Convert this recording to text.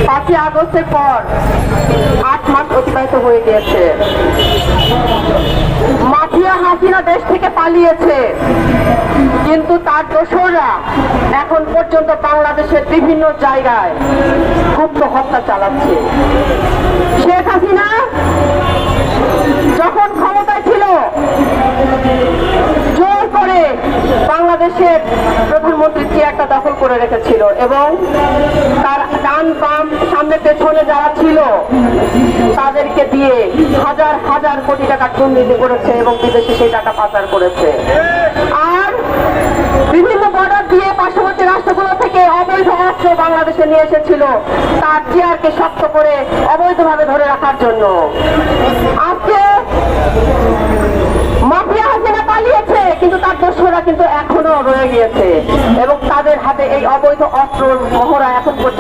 5ই আগস্টের পর 8 মাস অতিবাহিত হয়ে গিয়েছে। মাফিয়া হাসিনা দেশ থেকে পালিয়েছে, কিন্তু তার দোসররা এখন পর্যন্ত বাংলাদেশের বিভিন্ন জায়গায় গুপ্ত হত্যা চালাচ্ছে। শেখ হাসিনা যখন ক্ষমতায় ছিল জোর করে বাংলাদেশের প্রধানমন্ত্রীর চেয়ারটা দখল করে রেখেছিল এবং তার ডান বাম সামনে পেছনে যারা ছিল তাদেরকে দিয়ে হাজার হাজার কোটি টাকা দুর্নীতি করেছে এবং বিদেশে সেই টাকা পাচার করেছে। আর বিভিন্ন বর্ডার দিয়ে পার্শ্ববর্তী রাষ্ট্রগুলো থেকে অবৈধ অস্ত্র বাংলাদেশে নিয়ে এসেছিল তার চেয়ারকে শক্ত করে অবৈধভাবে ধরে রাখার জন্য। আজকে মাফিয়া হাসিনা পালিয়েছে, কিন্তু তার দোসররা কিন্তু এখনো রয়ে গিয়েছে এবং তাদের হাতে এই অবৈধ অস্ত্র মহড়া এখন পর্যন্ত